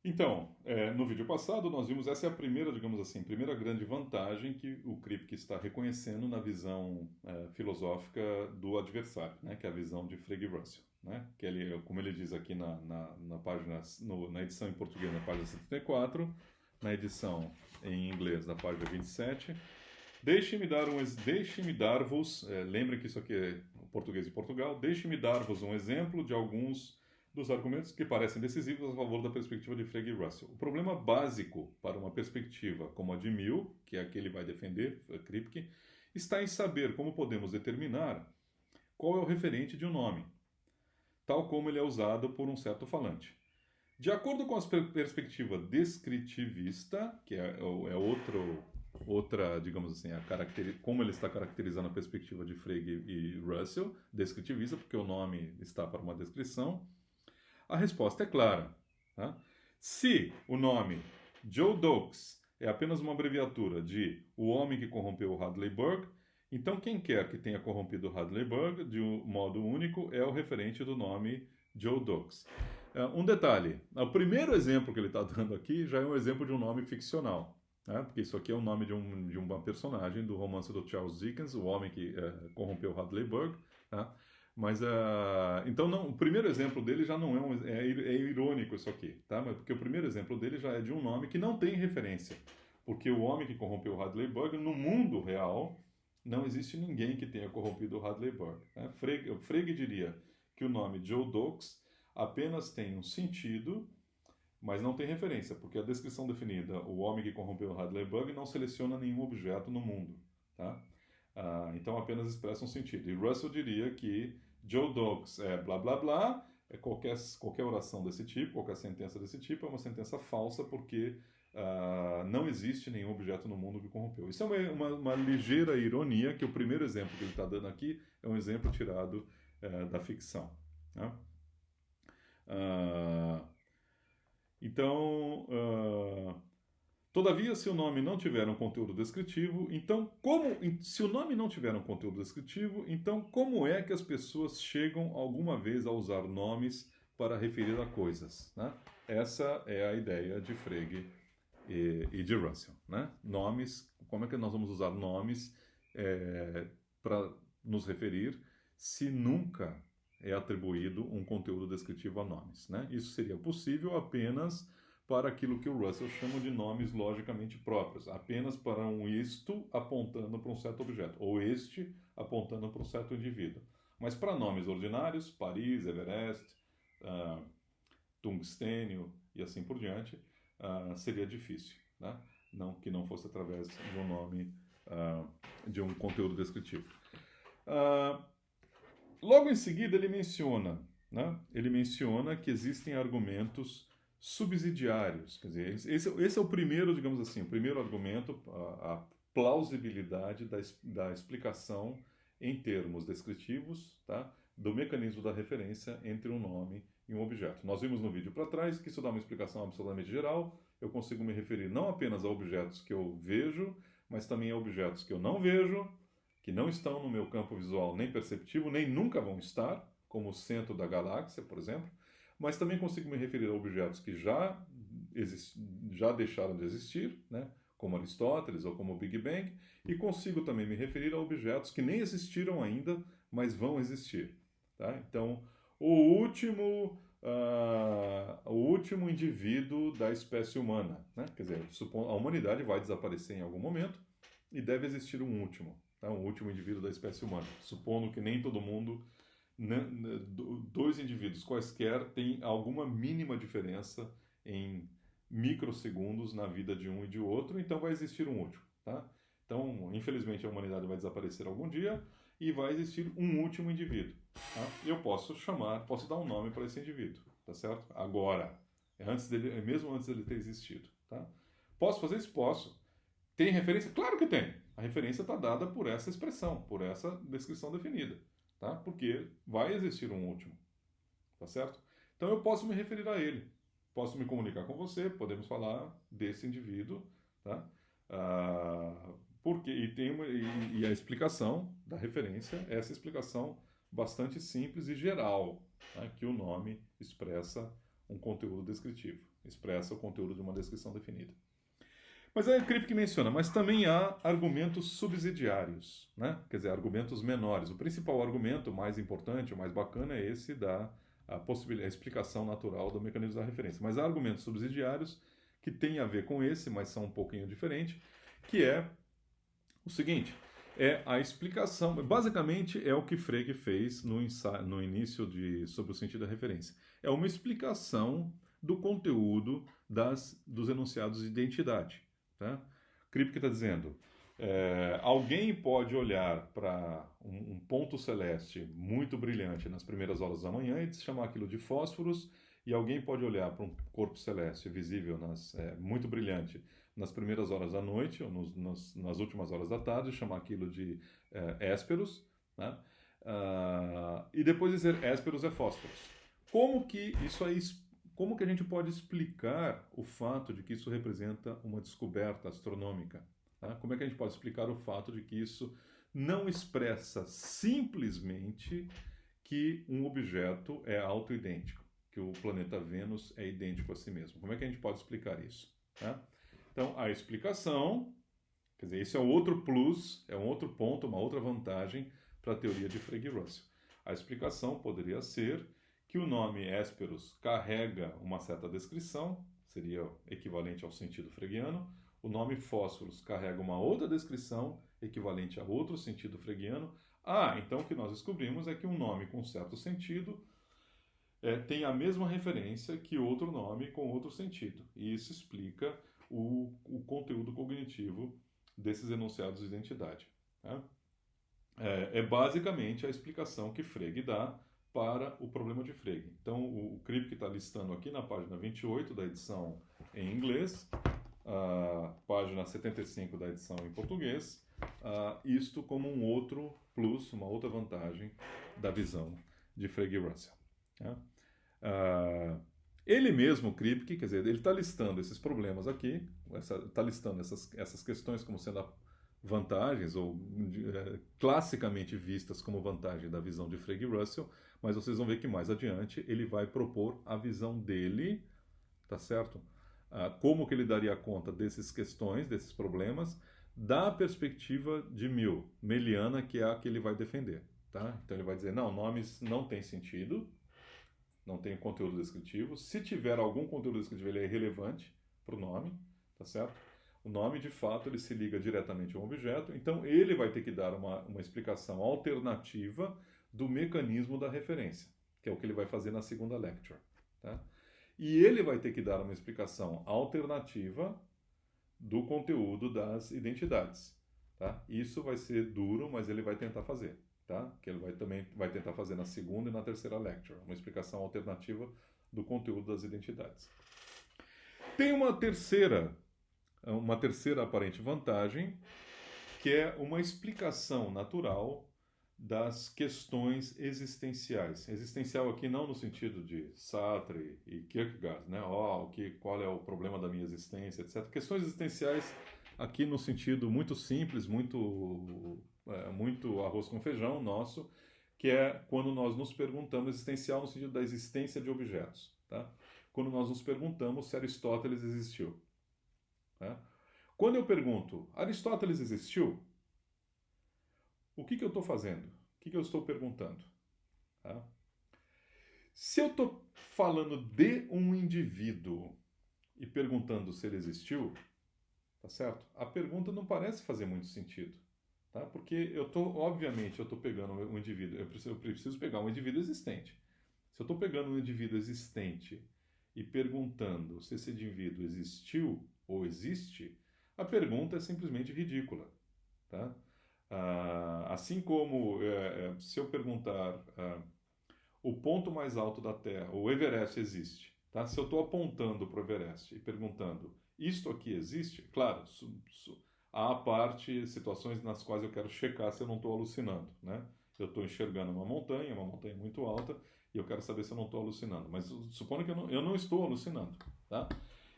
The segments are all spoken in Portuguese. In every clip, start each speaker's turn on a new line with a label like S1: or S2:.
S1: Então, no vídeo passado nós vimos, essa é a primeira, digamos assim, primeira grande vantagem que o Kripke está reconhecendo na visão filosófica do adversário, né, que é a visão de Frege Russell, né, que ele, como ele diz aqui na página, na edição em português, na página 74, na edição em inglês, na página 27, deixe-me dar-vos, lembrem que isso aqui é o português de Portugal, deixe-me dar-vos um exemplo de alguns dos argumentos que parecem decisivos a favor da perspectiva de Frege e Russell. O problema básico para uma perspectiva como a de Mill, que é a que ele vai defender, Kripke, está em saber como podemos determinar qual é o referente de um nome, tal como ele é usado por um certo falante. De acordo com a perspectiva descritivista, que outra, digamos assim, como ele está caracterizando a perspectiva de Frege e Russell, descritivista, porque o nome está para uma descrição, a resposta é clara. Tá? Se o nome Joe Doakes é apenas uma abreviatura de o homem que corrompeu o Hadley Burke, então quem quer que tenha corrompido o Hadley Burke de um modo único é o referente do nome Joe Doakes. Um detalhe, o primeiro exemplo que ele está dando aqui já é um exemplo de um nome ficcional. Né? Porque isso aqui é o nome de uma personagem do romance do Charles Dickens, o homem que corrompeu o Hadley Burke. Tá? Mas, então, não, o primeiro exemplo dele já não é irônico isso aqui, tá? Mas porque o primeiro exemplo dele já é de um nome que não tem referência. Porque o homem que corrompeu o Hadley Burke, no mundo real, não existe ninguém que tenha corrompido o Hadley Burke. Né? Frege diria que o nome Joe Doakes apenas tem um sentido, mas não tem referência, porque a descrição definida, o homem que corrompeu o Hadley Burke, não seleciona nenhum objeto no mundo, tá? Então apenas expressa um sentido. E Russell diria que Joe Doakes é blá blá blá, qualquer oração desse tipo, qualquer sentença desse tipo é uma sentença falsa porque não existe nenhum objeto no mundo que corrompeu. Isso é uma ligeira ironia, que o primeiro exemplo que ele está dando aqui é um exemplo tirado da ficção. Né? Então, todavia, se o nome não tiver um conteúdo descritivo, se o nome não tiver um conteúdo descritivo, então como é que as pessoas chegam alguma vez a usar nomes para referir a coisas? Né? Essa é a ideia de Frege e de Russell. Né? Nomes, como é que nós vamos usar nomes para nos referir se nunca é atribuído um conteúdo descritivo a nomes? Né? Isso seria possível apenas para aquilo que o Russell chama de nomes logicamente próprios, apenas para um isto apontando para um certo objeto, ou este apontando para um certo indivíduo. Mas para nomes ordinários, Paris, Everest, tungstênio e assim por diante, seria difícil, né? Que não fosse através de um nome, de um conteúdo descritivo. Logo em seguida ele menciona, né? Ele menciona que existem argumentos subsidiários, quer dizer, esse é o primeiro, digamos assim, o primeiro argumento, a plausibilidade da explicação em termos descritivos, tá? Do mecanismo da referência entre um nome e um objeto. Nós vimos no vídeo para trás que isso dá uma explicação absolutamente geral, eu consigo me referir não apenas a objetos que eu vejo, mas também a objetos que eu não vejo, que não estão no meu campo visual nem perceptivo, nem nunca vão estar, como o centro da galáxia, por exemplo, mas também consigo me referir a objetos que já deixaram de existir, né? Como Aristóteles ou como o Big Bang, e consigo também me referir a objetos que nem existiram ainda, mas vão existir. Tá? Então, o último indivíduo da espécie humana. Né? Quer dizer, a humanidade vai desaparecer em algum momento e deve existir um último. Tá? Um último indivíduo da espécie humana. Supondo que nem todo mundo, dois indivíduos quaisquer, têm alguma mínima diferença em microsegundos na vida de um e de outro, então vai existir um último. Tá? Então, infelizmente, a humanidade vai desaparecer algum dia e vai existir um último indivíduo. Tá? Eu posso dar um nome para esse indivíduo, tá certo? Agora, mesmo antes dele ter existido. Tá? Posso fazer isso? Posso. Tem referência? Claro que tem. A referência está dada por essa expressão, por essa descrição definida, tá? Porque vai existir um último, tá certo? Então eu posso me referir a ele, posso me comunicar com você, podemos falar desse indivíduo, tá? Porque e a explicação da referência é essa explicação bastante simples e geral, tá? Que o nome expressa um conteúdo descritivo, expressa o conteúdo de uma descrição definida. Mas aí o Kripke menciona, mas também há argumentos subsidiários, né? Quer dizer, argumentos menores. O principal argumento, o mais importante, o mais bacana, é esse da a explicação natural do mecanismo da referência. Mas há argumentos subsidiários que têm a ver com esse, mas são um pouquinho diferentes, que é o seguinte, é a explicação, basicamente é o que Frege fez no início sobre o sentido da referência. É uma explicação do conteúdo dos enunciados de identidade. Tá? Kripke está dizendo, alguém pode olhar para um ponto celeste muito brilhante nas primeiras horas da manhã e chamar aquilo de fósforos, e alguém pode olhar para um corpo celeste visível muito brilhante nas primeiras horas da noite ou nas últimas horas da tarde e chamar aquilo de hésperos, né? E depois dizer hésperos é fósforos. Como que a gente pode explicar o fato de que isso representa uma descoberta astronômica? Tá? Como é que a gente pode explicar o fato de que isso não expressa simplesmente que um objeto é autoidêntico, que o planeta Vênus é idêntico a si mesmo? Como é que a gente pode explicar isso? Tá? Então, a explicação, quer dizer, esse é um outro plus, é um outro ponto, uma outra vantagem para a teoria de Frege e Russell. A explicação poderia ser que o nome Hésperos carrega uma certa descrição, seria equivalente ao sentido freguiano, o nome Fósforos carrega uma outra descrição, equivalente a outro sentido freguiano. Então o que nós descobrimos é que um nome com certo sentido tem a mesma referência que outro nome com outro sentido. E isso explica o conteúdo cognitivo desses enunciados de identidade. Tá? É basicamente a explicação que Frege dá para o problema de Frege. Então, o Kripke está listando aqui na página 28 da edição em inglês, página 75 da edição em português, isto como um outro plus, uma outra vantagem da visão de Frege e Russell. Tá? Ele mesmo, Kripke, quer dizer, ele está listando esses problemas aqui, está listando essas questões como sendo vantagens, ou classicamente vistas como vantagem da visão de Frege e Russell, mas vocês vão ver que mais adiante ele vai propor a visão dele, tá certo? Como que ele daria conta dessas questões, desses problemas, da perspectiva de Meliana, que é a que ele vai defender. Tá? Então ele vai dizer, não, nomes não têm sentido, não tem conteúdo descritivo. Se tiver algum conteúdo descritivo, ele é irrelevante para o nome, tá certo? O nome, de fato, ele se liga diretamente a um objeto, então ele vai ter que dar uma explicação alternativa do mecanismo da referência, que é o que ele vai fazer na segunda lecture. Tá? E ele vai ter que dar uma explicação alternativa do conteúdo das identidades. Tá? Isso vai ser duro, mas ele vai tentar fazer. Tá? Que ele também vai tentar fazer na segunda e na terceira lecture, uma explicação alternativa do conteúdo das identidades. Tem uma terceira aparente vantagem, que é uma explicação natural das questões existenciais. Existencial aqui não no sentido de Sartre e Kierkegaard, né? Qual é o problema da minha existência, etc. Questões existenciais aqui no sentido muito simples, muito arroz com feijão nosso, que é quando nós nos perguntamos, existencial no sentido da existência de objetos. Tá? Quando nós nos perguntamos se Aristóteles existiu. Tá? Quando eu pergunto, Aristóteles existiu? O que eu estou fazendo? O que eu estou perguntando? Tá? Se eu estou falando de um indivíduo e perguntando se ele existiu, tá certo? A pergunta não parece fazer muito sentido. Tá? Porque obviamente, eu estou pegando um indivíduo, eu preciso pegar um indivíduo existente. Se eu estou pegando um indivíduo existente e perguntando se esse indivíduo existiu ou existe, a pergunta é simplesmente ridícula. Tá? Assim como se eu perguntar o ponto mais alto da Terra, o Everest existe. Tá? Se eu estou apontando para o Everest e perguntando, isto aqui existe? Claro, há situações nas quais eu quero checar se eu não estou alucinando, né? Eu estou enxergando uma montanha muito alta, e eu quero saber se eu não estou alucinando. Mas supondo que eu não estou alucinando, tá?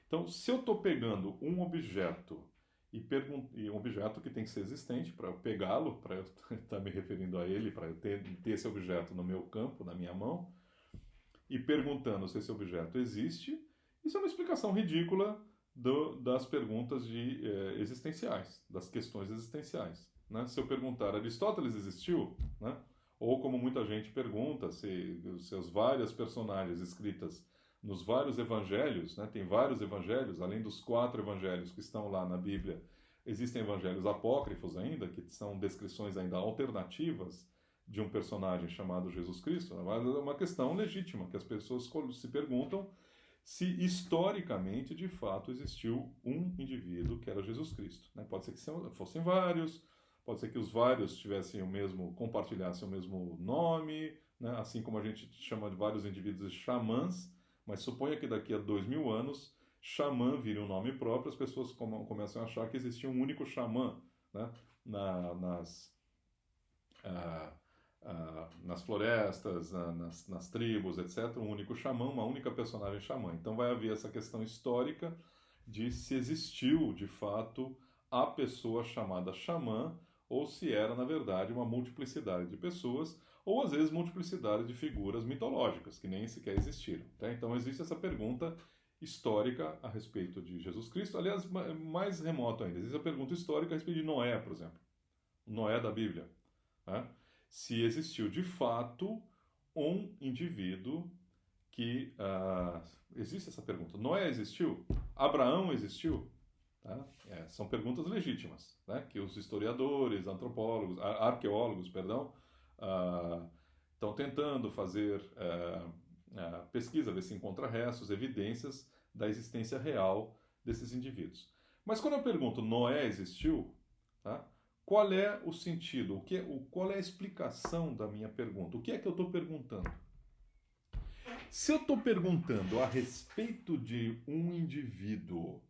S1: Então, se eu estou pegando um objeto, e um objeto que tem que ser existente para eu pegá-lo, para eu estar me referindo a ele, para eu ter esse objeto no meu campo, na minha mão, e perguntando se esse objeto existe, isso é uma explicação ridícula das perguntas existenciais, das questões existenciais. Né? Se eu perguntar, Aristóteles existiu? Né? Ou como muita gente pergunta, se os seus várias personagens escritas nos vários evangelhos, né? Tem vários evangelhos, além dos 4 evangelhos que estão lá na Bíblia, existem evangelhos apócrifos ainda, que são descrições ainda alternativas de um personagem chamado Jesus Cristo. Mas é uma questão legítima, que as pessoas se perguntam se historicamente, de fato, existiu um indivíduo que era Jesus Cristo. Né? Pode ser que fossem vários, pode ser que os vários tivessem compartilhassem o mesmo nome, né? Assim como a gente chama de vários indivíduos de xamãs, mas suponha que daqui a 2000 anos, xamã vire um nome próprio, as pessoas começam a achar que existia um único xamã, né? Nas florestas, nas tribos, etc., um único xamã, uma única personagem xamã. Então vai haver essa questão histórica de se existiu, de fato, a pessoa chamada xamã, ou se era, na verdade, uma multiplicidade de pessoas, ou às vezes multiplicidade de figuras mitológicas, que nem sequer existiram. Tá? Então existe essa pergunta histórica a respeito de Jesus Cristo. Aliás, mais remoto ainda, existe a pergunta histórica a respeito de Noé, por exemplo. Noé da Bíblia. Né? Se existiu de fato um indivíduo que... existe essa pergunta. Noé existiu? Abraão existiu? Tá? São perguntas legítimas, né? Que os historiadores, antropólogos, arqueólogos, perdão, estão tentando fazer pesquisa, ver se encontra restos, evidências da existência real desses indivíduos. Mas quando eu pergunto Noé existiu, tá? Qual é o sentido? Qual é a explicação da minha pergunta? O que é que eu estou perguntando? Se eu estou perguntando a respeito de um indivíduo,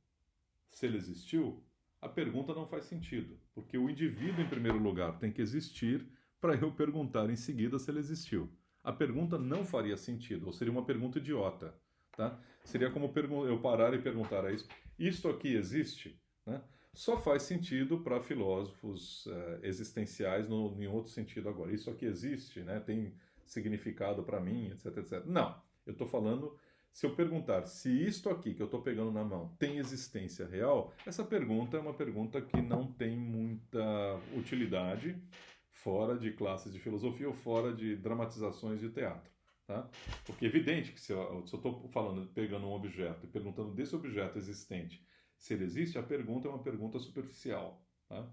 S1: se ele existiu, a pergunta não faz sentido, porque o indivíduo, em primeiro lugar, tem que existir para eu perguntar em seguida se ele existiu. A pergunta não faria sentido, ou seria uma pergunta idiota. Tá? Seria como eu parar e perguntar a isso: isto aqui existe? Né? Só faz sentido para filósofos existenciais em outro sentido agora. Isso aqui existe, né? Tem significado para mim, etc, etc. Não, eu estou falando, se eu perguntar se isto aqui que eu estou pegando na mão tem existência real, essa pergunta é uma pergunta que não tem muita utilidade fora de classes de filosofia ou fora de dramatizações de teatro. Tá? Porque é evidente que se eu estou pegando um objeto e perguntando desse objeto existente se ele existe, a pergunta é uma pergunta superficial. Tá?